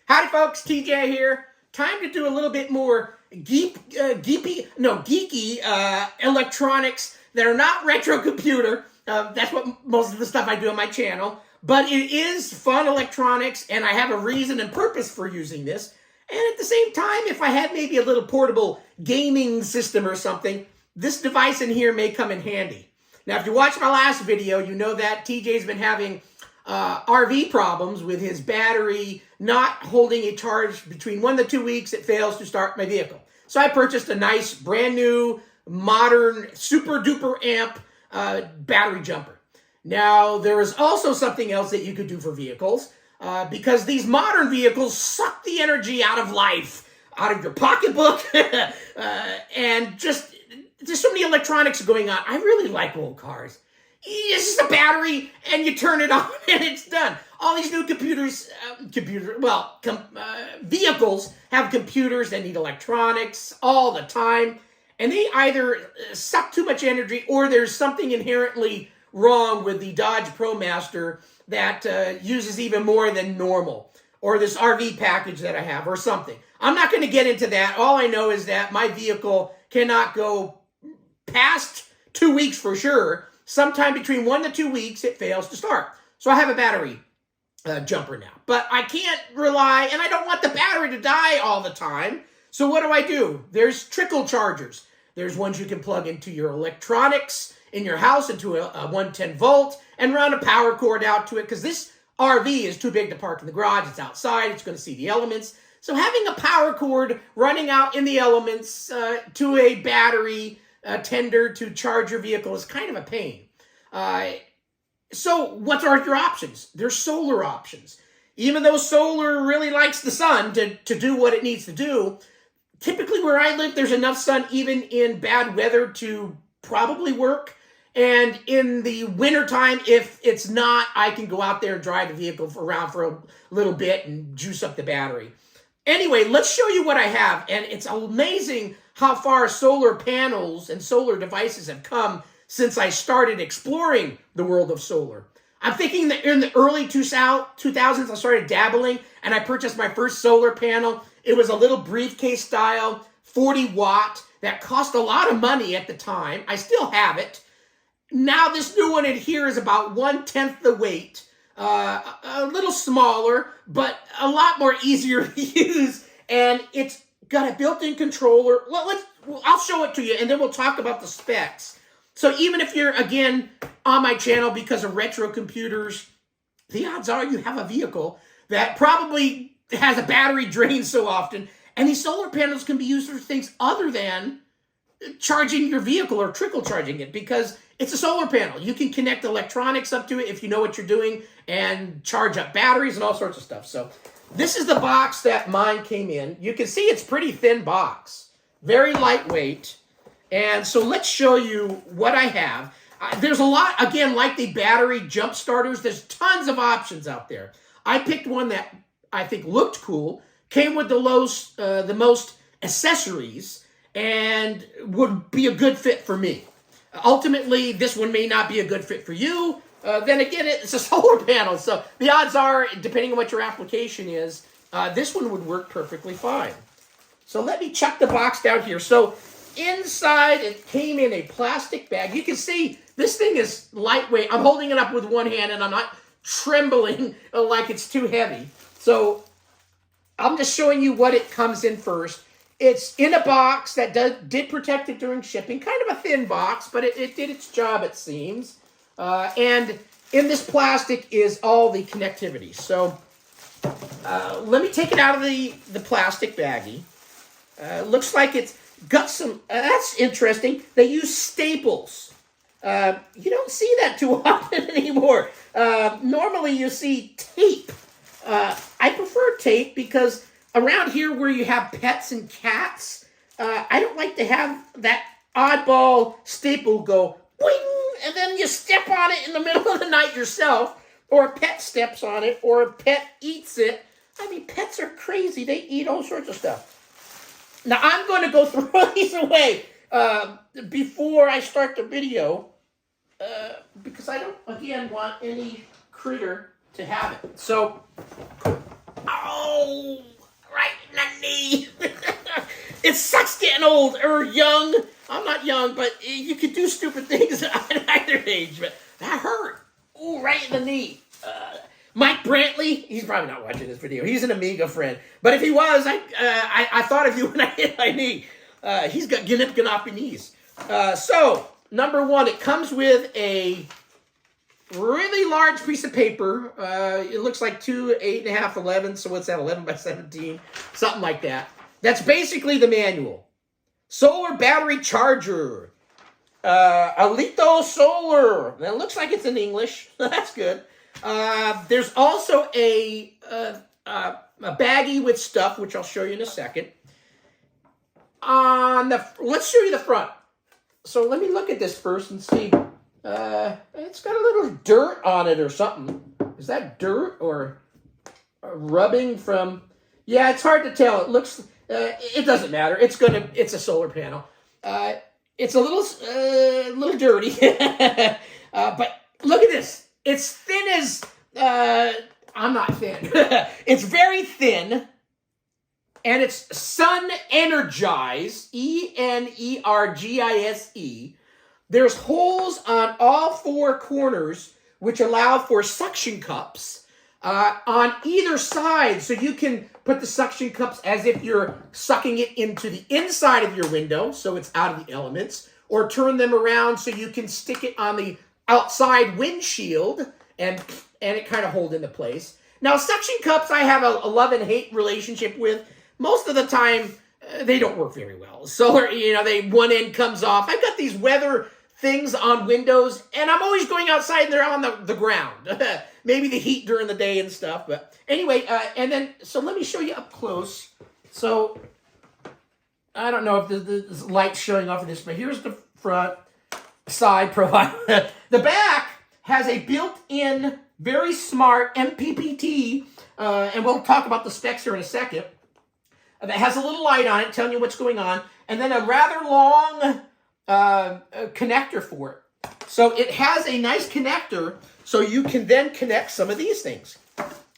Howdy folks, TJ here. Time to do a little bit more geeky electronics that are not retro computer. That's what most of the stuff I do on my channel. But it is fun electronics, and I have a reason and purpose for using this. And at the same time, if I had maybe a little portable gaming system or something, this device in here may come in handy. Now, if you watched my last video, you know that TJ's been having RV problems with his battery not holding a charge between 1 to 2 weeks. It fails to start my vehicle. So I purchased a nice, brand new, modern, super duper amp battery jumper. Now, there is also something else that you could do for vehicles because these modern vehicles suck the energy out of life, out of your pocketbook, and just there's so many electronics going on. I really like old cars. It's just a battery, and you turn it on, and it's done. All these new vehicles have computers that need electronics all the time, and they either suck too much energy, or there's something inherently wrong with the Dodge ProMaster that uses even more than normal, or this RV package that I have, or something. I'm not going to get into that. All I know is that my vehicle cannot go past 2 weeks for sure. Sometime between 1 to 2 weeks, it fails to start. So I have a battery jumper now. But I can't rely, and I don't want the battery to die all the time. So what do? There's Trickle chargers. There's ones you can plug into your electronics in your house, into a 110 volt, and run a power cord out to it, because this RV is too big to park in the garage. It's outside. It's going to see the elements. So having a power cord running out in the elements to a battery tender to charge your vehicle is kind of a pain. So what are your options? There's solar options. Even though solar really likes the sun to do what it needs to do, typically where I live, there's enough sun even in bad weather to probably work. And in the wintertime, if it's not, I can go out there and drive the vehicle around for a little bit and juice up the battery. Anyway, let's show you what I have. And it's amazing how far solar panels and solar devices have come since I started exploring the world of solar. I'm thinking that in the early 2000s, I started dabbling, and I purchased my first solar panel. It was a little briefcase style, 40 watt, that cost a lot of money at the time. I still have it. Now this new one in here is about 1/10 the weight. A little smaller, but a lot more easier to use. And it's got a built-in controller. I'll show it to you, and then we'll talk about the specs. So even if you're, again, on my channel because of retro computers, the odds are you have a vehicle that probably has a battery drain so often. And these solar panels can be used for things other than charging your vehicle or trickle charging it, because it's a solar panel. You can connect electronics up to it if you know what you're doing and charge up batteries and all sorts of stuff. So this is the box that mine came in. You can see it's pretty thin box, very lightweight. And so let's show you what I have. There's a lot, again, like the battery jump starters, there's tons of options out there. I picked one that I think looked cool, came with the most accessories, and would be a good fit for me. Ultimately, this one may not be a good fit for you. Then again, it's a solar panel, so the odds are, depending on what your application is, this one would work perfectly fine. So let me chuck the box down here. So inside, it came in a plastic bag. You can see this thing is lightweight. I'm holding it up with one hand, and I'm not trembling like it's too heavy. So I'm just showing you what it comes in first. It's in a box that did protect it during shipping. Kind of a thin box, but it did its job, it seems. And in this plastic is all the connectivity. So let me take it out of the plastic baggie. Looks like it's got some, that's interesting. They use staples. You don't see that too often anymore. Normally you see tape. I prefer tape because around here where you have pets and cats, I don't like to have that oddball staple go boing, and then you step on it in the middle of the night yourself, or a pet steps on it, or a pet eats it. I mean, pets are crazy. They eat all sorts of stuff. Now, I'm going to go throw these away before I start the video because I don't, again, want any critter to have it. So, oh, old or young. I'm not young, but you could do stupid things at either age. But that hurt. Ooh, right in the knee. Mike Brantley, he's probably not watching this video. He's an Amiga friend. But if he was, I thought of you when I hit my knee. He's got ganoppy knees. So, number one, it comes with a really large piece of paper. It looks like 2 8.5 11. So what's that, 11 by 17? Something like that. That's basically the manual. Solar battery charger. Alito Solar. That looks like it's in English. That's good. There's also a baggie with stuff, which I'll show you in a second. Let's show you the front. So let me look at this first and see. It's got a little dirt on it or something. Is that dirt or rubbing from? Yeah, it's hard to tell. It looks. It doesn't matter. It's a solar panel. It's a little dirty. But look at this. It's thin as, I'm not thin. It's very thin, and it's sun energized, Energise. There's holes on all 4 corners, which allow for suction cups on either side. So you can put the suction cups as if you're sucking it into the inside of your window, so it's out of the elements, or turn them around so you can stick it on the outside windshield, and it kind of hold into place. Now, suction cups I have a love-and-hate relationship with. Most of the time, they don't work very well. Solar, one end comes off. I've got these weather things on windows, and I'm always going outside and they're on the ground. Maybe the heat during the day and stuff. But anyway, so let me show you up close. So, I don't know if the light's showing off of this, but here's the front. Side profile. The back has a built-in, very smart MPPT, and we'll talk about the specs here in a second, that has a little light on it telling you what's going on, and then a rather long connector for it. So it has a nice connector, so you can then connect some of these things.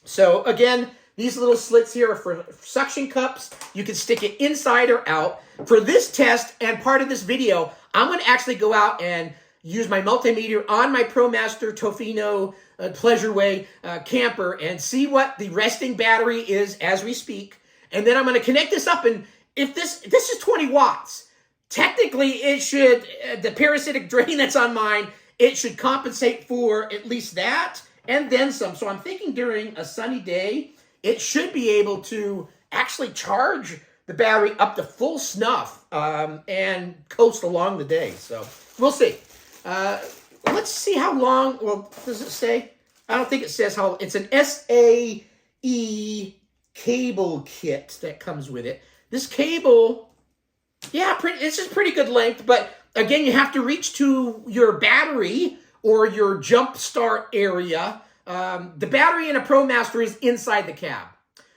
So again, these little slits here are for suction cups. You can stick it inside or out. For this test and part of this video, I'm going to actually go out and use my multimeter on my Promaster Tofino Pleasureway camper and see what the resting battery is as we speak. And then I'm going to connect this up, and if this is 20 watts, technically it should, the parasitic drain that's on mine, it should compensate for at least that and then some. So I'm thinking during a sunny day, it should be able to actually charge the battery up to full snuff and coast along the day. So we'll see. Let's see how long. Well, does it say? I don't think it says how. It's an SAE cable kit that comes with it. This cable, yeah, it's just pretty good length. But again, you have to reach to your battery or your jump start area. The battery in a Promaster is inside the cab.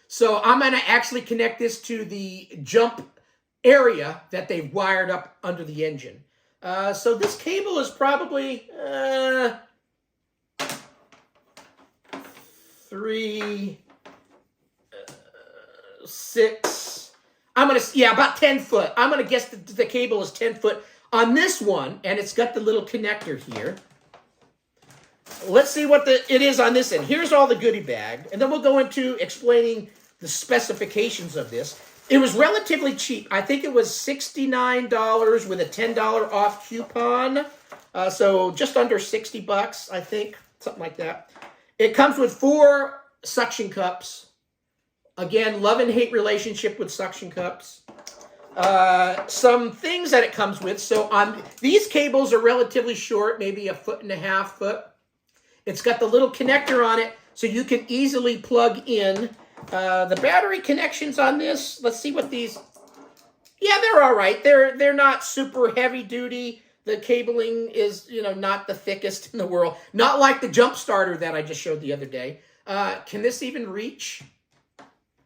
So I'm going to actually connect this to the jump area that they've wired up under the engine. So this cable is probably 3, 6. About 10 foot. I'm going to guess the cable is 10 foot on this one, and it's got the little connector here. Let's see what it is on this end. Here's all the goodie bag, and then we'll go into explaining the specifications of this. It was relatively cheap. I think it was $69 with a $10 off coupon. So just under $60, I think, something like that. It comes with 4 suction cups. Again, love and hate relationship with suction cups. Some things that it comes with. So on these cables are relatively short, maybe 1.5 foot. It's got the little connector on it, so you can easily plug in. The battery connections on this, let's see what these. Yeah, they're all right. They're not super heavy duty. The cabling is, not the thickest in the world. Not like the jump starter that I just showed the other day. Can this even reach?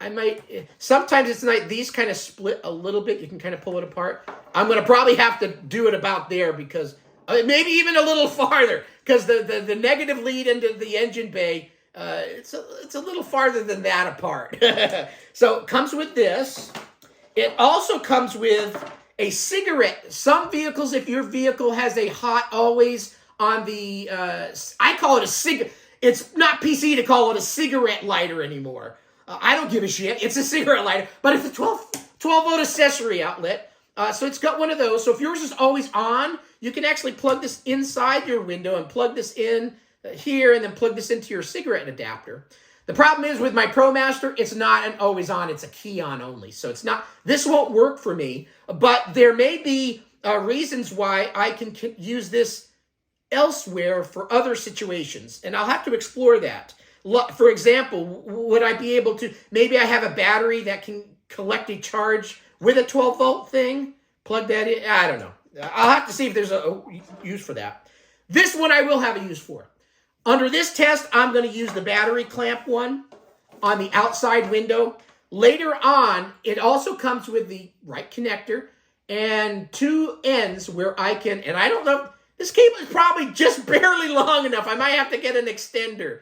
I might. Sometimes it's like these kind of split a little bit. You can kind of pull it apart. I'm going to probably have to do it about there because maybe even a little farther because the negative lead into the engine bay. It's a little farther than that apart. So it comes with this. It also comes with A cigarette, some vehicles, if your vehicle has a hot always on the, I call it a cigarette. It's not PC to call it a cigarette lighter anymore. I don't give a shit. It's a cigarette lighter, but it's a 12 volt accessory outlet. So it's got one of those. So if yours is always on, you can actually plug this inside your window and plug this in here and then plug this into your cigarette adapter. The problem is with my ProMaster, it's not an always on, it's a key on only. So it's not, this won't work for me, but there may be reasons why I can use this elsewhere for other situations. And I'll have to explore that. For example, would I be able to, maybe I have a battery that can collect a charge with a 12 volt thing, plug that in. I don't know. I'll have to see if there's a use for that. This one I will have a use for. Under this test, I'm going to use the battery clamp one on the outside window. Later on, it also comes with the right connector and two ends where I can, and I don't know, this cable is probably just barely long enough. I might have to get an extender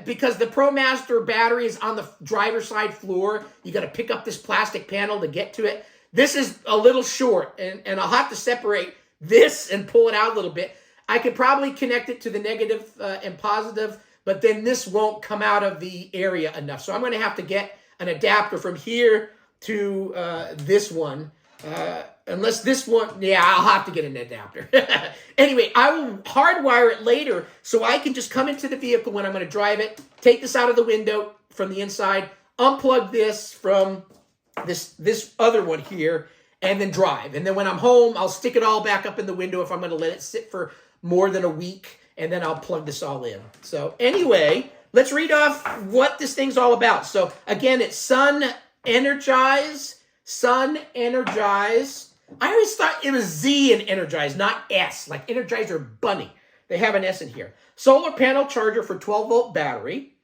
because the ProMaster battery is on the driver's side floor. You got to pick up this plastic panel to get to it. This is a little short, and I'll have to separate this and pull it out a little bit. I could probably connect it to the negative and positive, but then this won't come out of the area enough. So I'm going to have to get an adapter from here to this one. Unless this one, yeah, I'll have to get an adapter. Anyway, I will hardwire it later so I can just come into the vehicle when I'm going to drive it, take this out of the window from the inside, unplug this from this other one here, and then drive. And then when I'm home, I'll stick it all back up in the window if I'm going to let it sit for more than a week, and then I'll plug this all in. So anyway, let's read off what this thing's all about. So again, it's Energise. I always thought it was Z in Energize, not S, like Energizer Bunny. They have an S in here. Solar panel charger for 12 volt battery.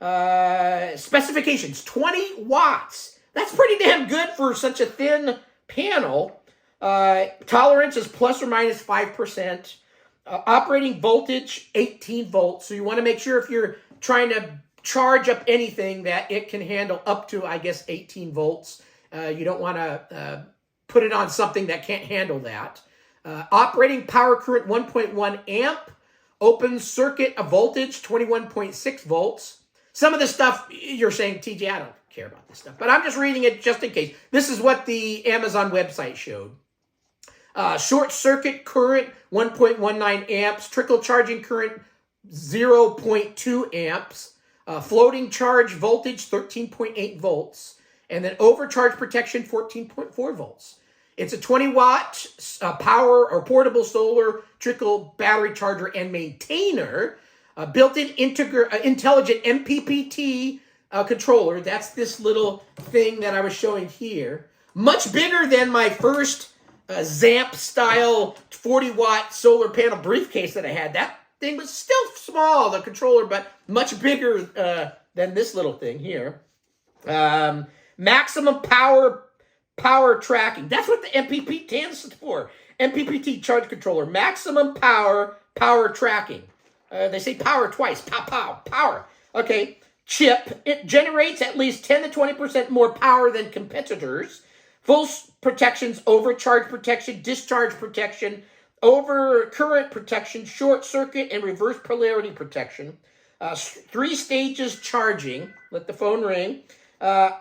Specifications, 20 watts. That's pretty damn good for such a thin panel. Tolerance is plus or minus 5%. Operating voltage, 18 volts. So you want to make sure if you're trying to charge up anything that it can handle up to, I guess, 18 volts. You don't want to put it on something that can't handle that. Operating power current, 1.1 amp. Open circuit voltage, 21.6 volts. Some of the stuff you're saying, TJ, I don't care about this stuff, but I'm just reading it just in case. This is what the Amazon website showed. Short circuit current, 1.19 amps. Trickle charging current, 0.2 amps. Floating charge voltage, 13.8 volts. And then overcharge protection, 14.4 volts. It's a 20-watt power or portable solar trickle battery charger and maintainer. Built-in intelligent MPPT controller. That's this little thing that I was showing here. Much bigger than my first Zamp-style 40-watt solar panel briefcase that I had. That thing was still small, the controller, but much bigger than this little thing here. Maximum power tracking. That's what the MPPT stands for. MPPT charge controller. Maximum power tracking. They say power twice. Power. Okay. Chip. It generates at least 10 to 20% more power than competitors. Full protections, overcharge protection, discharge protection, over current protection, short circuit, and reverse polarity protection. 3 stages charging. Let the phone ring.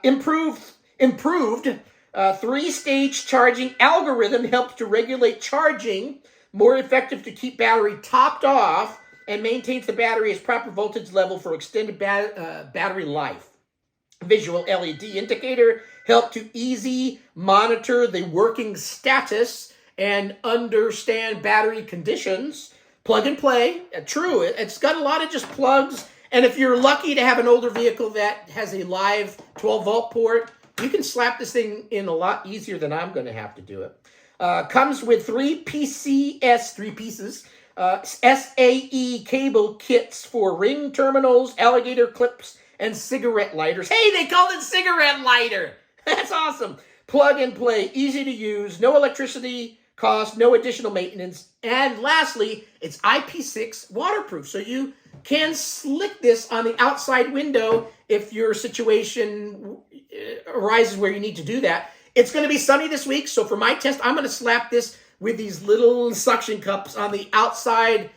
Improved 3-stage charging algorithm helps to regulate charging, more effective to keep battery topped off, and maintains the battery at proper voltage level for extended battery life. Visual LED indicator help to easy monitor the working status and understand battery conditions. Plug and play. True, it's got a lot of just plugs. And if you're lucky to have an older vehicle that has a live 12-volt port, you can slap this thing in a lot easier than I'm going to have to do it. Comes with 3 pieces, SAE cable kits for ring terminals, alligator clips, and cigarette lighters. Hey, they called it cigarette lighter. That's awesome. Plug and play, easy to use, no electricity cost, no additional maintenance. And lastly, it's IP6 waterproof. So you can slick this on the outside window if your situation arises where you need to do that. It's going to be sunny this week, so for my test, I'm going to slap this with these little suction cups on the outside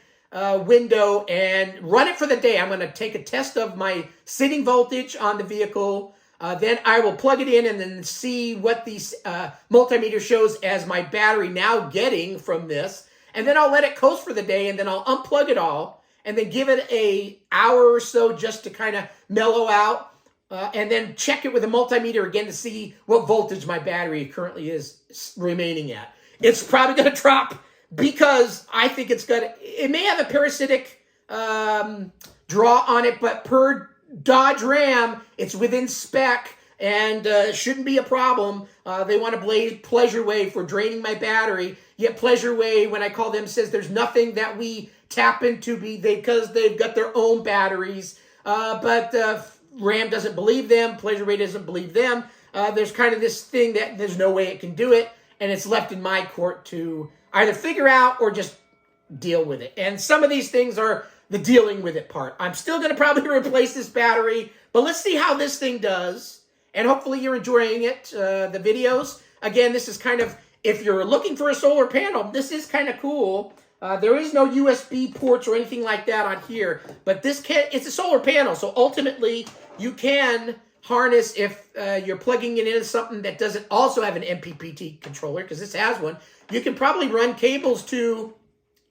window and run it for the day. I'm going to take a test of my sitting voltage on the vehicle. Then I will plug it in and then see what the multimeter shows as my battery now getting from this. And then I'll let it coast for the day, and then I'll unplug it all and then give it an hour or so just to kind of mellow out. And then check it with a multimeter again to see what voltage my battery currently is remaining at. It's probably going to drop because I think it may have a parasitic draw on it, but per Dodge Ram, it's within spec and shouldn't be a problem. They want to blame Pleasureway for draining my battery, yet Pleasureway, when I call them, says there's nothing that we tap into because they've got their own batteries. But Ram doesn't believe them. Pleasureway doesn't believe them. There's kind of this thing that there's no way it can do it, and it's left in my court to either figure out or just deal with it. And some of these things are the dealing with it part. I'm still going to probably replace this battery, but let's see how this thing does. And hopefully you're enjoying it, the videos. Again, this is kind of, if you're looking for a solar panel, this is kind of cool. There is no USB ports or anything like that on here, but it's a solar panel, so ultimately you can harness if you're plugging it into something that doesn't also have an MPPT controller, because this has one. You can probably run cables to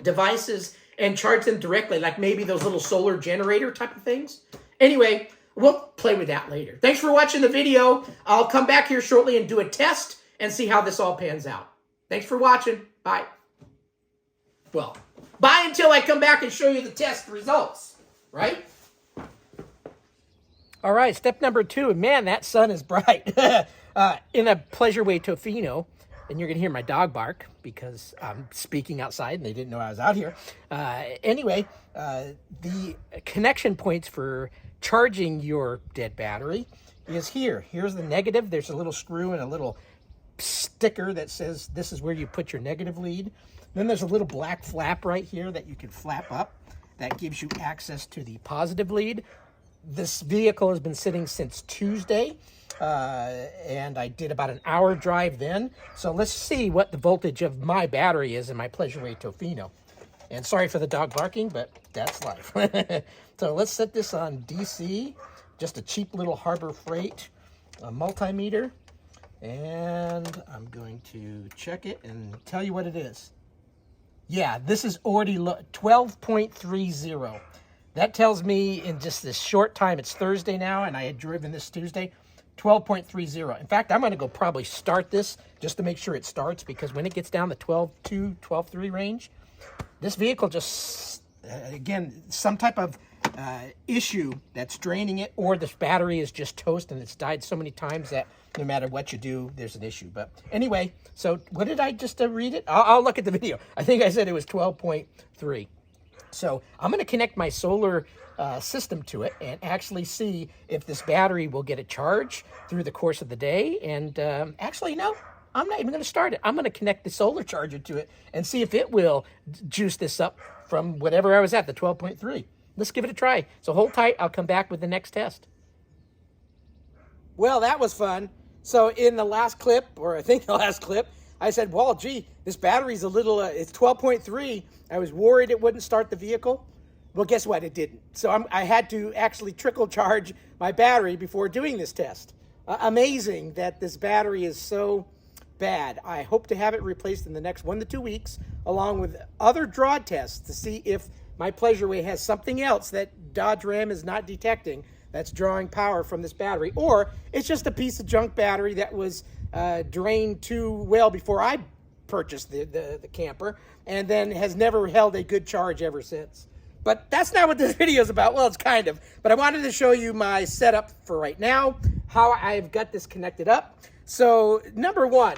devices and charge them directly, like maybe those little solar generator type of things. Anyway, we'll play with that later. Thanks for watching the video. I'll come back here shortly and do a test and see how this all pans out. Thanks for watching. Bye. Well, bye until I come back and show you the test results, right? All right, step number 2. Man, that sun is bright. In a Pleasureway Tofino, and you're going to hear my dog bark because I'm speaking outside and they didn't know I was out here. Anyway, the connection points for charging your dead battery is here. Here's the negative. There's a little screw and a little sticker that says this is where you put your negative lead. Then there's a little black flap right here that you can flap up. That gives you access to the positive lead. This vehicle has been sitting since Tuesday, and I did about an hour drive then. So let's see what the voltage of my battery is in my Pleasureway Tofino. And sorry for the dog barking, but that's life. So let's set this on DC, just a cheap little Harbor Freight multimeter. And I'm going to check it and tell you what it is. Yeah, this is already 12.30. That tells me in just this short time, it's Thursday now, and I had driven this Tuesday, 12.30. In fact, I'm going to go probably start this just to make sure it starts, because when it gets down the 12.2, 12.3 range, this vehicle just, again, some type of issue that's draining it, or this battery is just toast and it's died so many times that no matter what you do, there's an issue. But anyway, so what did I just read it? I'll look at the video. I think I said it was 12.3. So I'm going to connect my solar system to it and actually see if this battery will get a charge through the course of the day. And actually, no, I'm not even going to start it. I'm going to connect the solar charger to it and see if it will juice this up from whatever I was at, the 12.3. Let's give it a try. So hold tight. I'll come back with the next test. Well, that was fun. So in the last clip, or I think the last clip, I said, well, gee, this battery's a little, it's 12.3. I was worried it wouldn't start the vehicle. Well, guess what? It didn't. So I had to actually trickle charge my battery before doing this test. Amazing that this battery is so bad. I hope to have it replaced in the next 1 to 2 weeks, along with other draw tests to see if my Pleasureway has something else that Dodge Ram is not detecting that's drawing power from this battery, or it's just a piece of junk battery that was drained too well before I purchased the camper, and then has never held a good charge ever since. But that's not what this video is about. Well, it's kind of, but I wanted to show you my setup for right now, how I've got this connected up. So number one,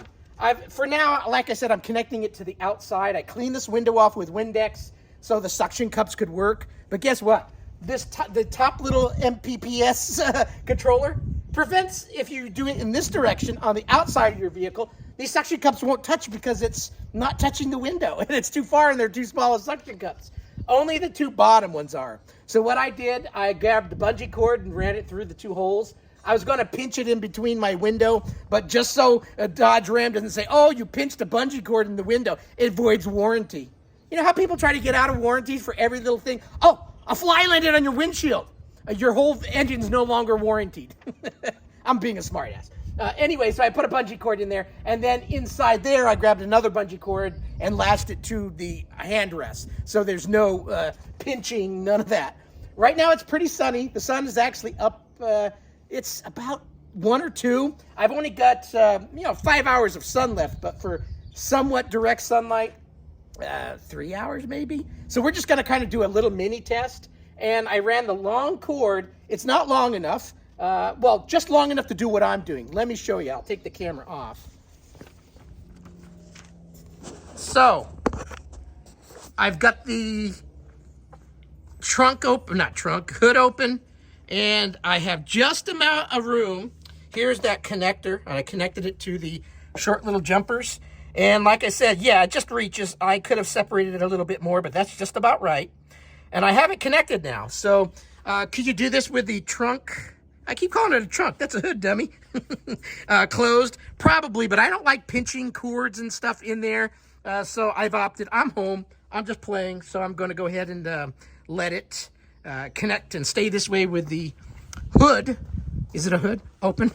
for now, like I said, I'm connecting it to the outside. I cleaned this window off with Windex so the suction cups could work. But guess what? The top little MPPS controller prevents, if you do it in this direction on the outside of your vehicle, these suction cups won't touch because it's not touching the window and it's too far and they're too small as suction cups. Only the two bottom ones are. So what I did, I grabbed the bungee cord and ran it through the two holes. I was going to pinch it in between my window, but just so Dodge Ram doesn't say, oh, you pinched a bungee cord in the window, it voids warranty. You know how people try to get out of warranties for every little thing? Oh, a fly landed on your windshield. Your whole engine's no longer warranted. I'm being a smartass. Anyway, so I put a bungee cord in there, and then inside there, I grabbed another bungee cord and lashed it to the handrest. So there's no pinching, none of that. Right now, it's pretty sunny. The sun is actually up. It's about 1 or 2. I've only got 5 hours of sun left, but for somewhat direct sunlight, 3 hours maybe. So we're just going to kind of do a little mini test. And I ran the long cord. It's not long enough. Well, just long enough to do what I'm doing. Let me show you. I'll take the camera off. So, I've got the hood open, and I have just amount of room. Here's that connector, and I connected it to the short little jumpers. And like I said, yeah, it just reaches. I could have separated it a little bit more, but that's just about right. And I have it connected now. So, could you do this with the trunk? I keep calling it a trunk. That's a hood, dummy. Closed? Probably, but I don't like pinching cords and stuff in there. So I've opted. I'm home. I'm just playing. So I'm going to go ahead and let it connect and stay this way with the hood. Is it a hood? Open?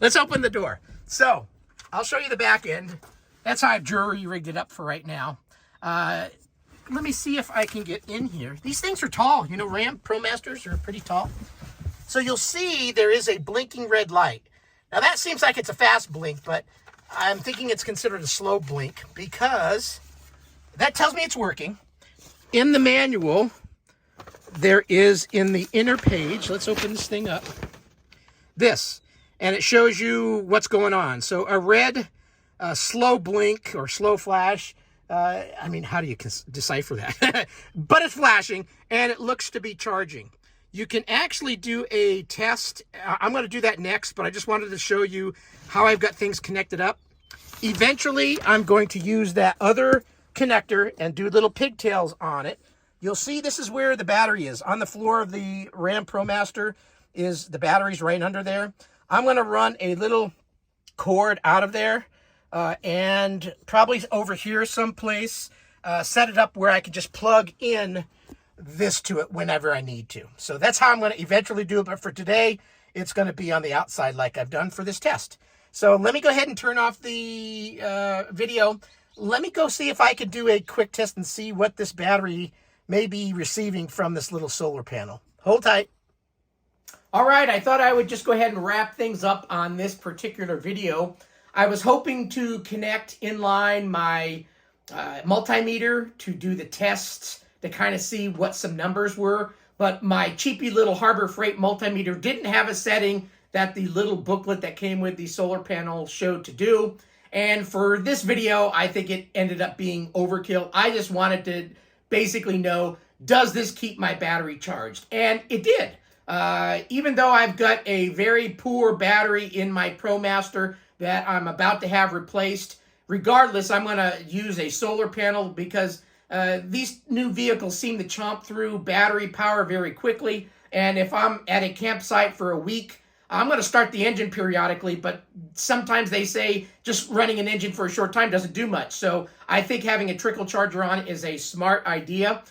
Let's open the door. So I'll show you the back end. That's how I've jury rigged it up for right now. Let me see if I can get in here. These things are tall. You know, Ram Promasters are pretty tall. So you'll see there is a blinking red light. Now that seems like it's a fast blink, but I'm thinking it's considered a slow blink because that tells me it's working. In the manual, there is in the inner page, let's open this thing up, this, and it shows you what's going on. So a red slow blink or slow flash, I mean, how do you decipher that? But it's flashing, and it looks to be charging. You can actually do a test. I'm going to do that next, but I just wanted to show you how I've got things connected up. Eventually, I'm going to use that other connector and do little pigtails on it. You'll see this is where the battery is. On the floor of the Ram Promaster is the battery's right under there. I'm going to run a little cord out of there and probably over here someplace, set it up where I can just plug in this to it whenever I need to. So that's how I'm going to eventually do it. But for today, it's going to be on the outside like I've done for this test. So let me go ahead and turn off the video. Let me go see if I could do a quick test and see what this battery may be receiving from this little solar panel. Hold tight. All right, I thought I would just go ahead and wrap things up on this particular video. I was hoping to connect inline my multimeter to do the tests to kind of see what some numbers were, but my cheapy little Harbor Freight multimeter didn't have a setting that the little booklet that came with the solar panel showed to do. And for this video, I think it ended up being overkill. I just wanted to basically know, does this keep my battery charged? And it did. Even though I've got a very poor battery in my ProMaster that I'm about to have replaced, regardless, I'm going to use a solar panel because these new vehicles seem to chomp through battery power very quickly. And if I'm at a campsite for a week, I'm going to start the engine periodically, but sometimes they say just running an engine for a short time doesn't do much. So I think having a trickle charger on is a smart idea.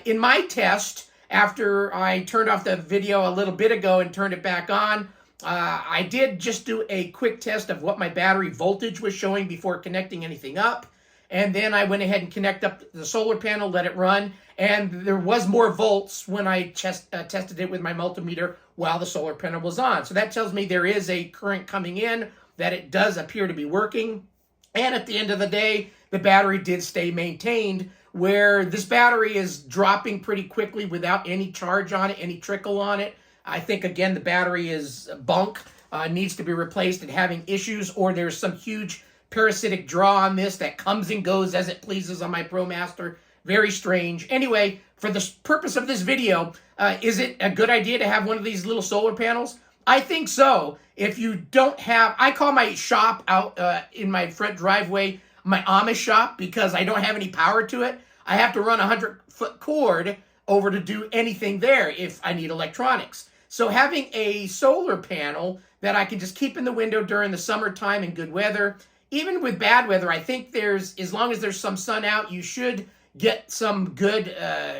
In my test, after I turned off the video a little bit ago and turned it back on, I did just do a quick test of what my battery voltage was showing before connecting anything up. And then I went ahead and connected up the solar panel, let it run, and there was more volts when I tested it with my multimeter while the solar panel was on. So that tells me there is a current coming in, that it does appear to be working. And at the end of the day, the battery did stay maintained, where this battery is dropping pretty quickly without any charge on it, any trickle on it. I think, again, the battery is bunk, needs to be replaced and having issues, or there's some huge parasitic draw on this that comes and goes as it pleases on my ProMaster. Very strange. Anyway, for the purpose of this video, is it a good idea to have one of these little solar panels? I think so. If you don't have, I call my shop out in my front driveway my Amish shop because I don't have any power to it. I have to run a 100-foot cord over to do anything there if I need electronics. So having a solar panel that I can just keep in the window during the summertime in good weather, even with bad weather, I think as long as there's some sun out, you should get some good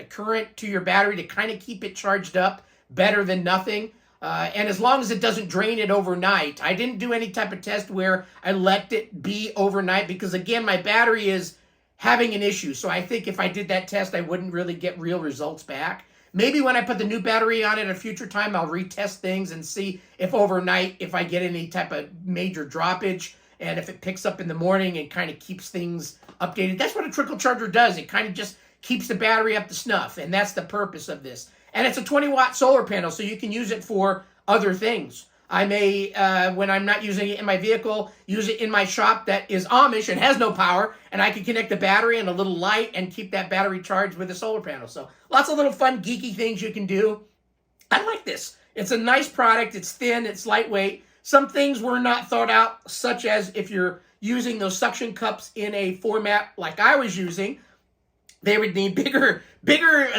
current to your battery to kind of keep it charged up better than nothing. And as long as it doesn't drain it overnight. I didn't do any type of test where I let it be overnight because, again, my battery is having an issue. So I think if I did that test, I wouldn't really get real results back. Maybe when I put the new battery on at a future time, I'll retest things and see if overnight, if I get any type of major droppage, and if it picks up in the morning and kind of keeps things updated. That's what a trickle charger does. It kind of just keeps the battery up to snuff, and that's the purpose of this. And it's a 20-watt solar panel, so you can use it for other things. I may, when I'm not using it in my vehicle, use it in my shop that is Amish and has no power, and I can connect the battery and a little light and keep that battery charged with a solar panel. So lots of little fun, geeky things you can do. I like this. It's a nice product. It's thin. It's lightweight. Some things were not thought out, such as if you're using those suction cups in a format like I was using, they would need bigger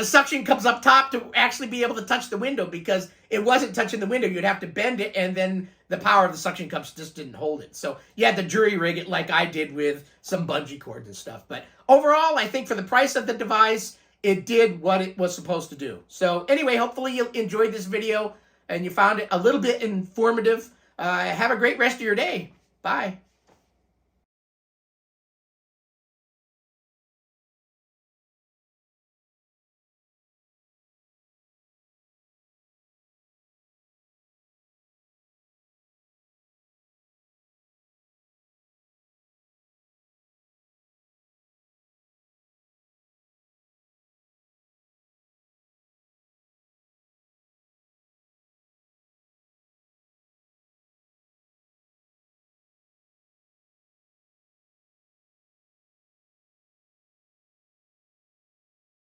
suction cups up top to actually be able to touch the window, because it wasn't touching the window. You'd have to bend it, and then the power of the suction cups just didn't hold it. So you had to jury rig it like I did with some bungee cords and stuff. But overall, I think for the price of the device, it did what it was supposed to do. So anyway, hopefully you enjoyed this video and you found it a little bit informative. Have a great rest of your day. Bye.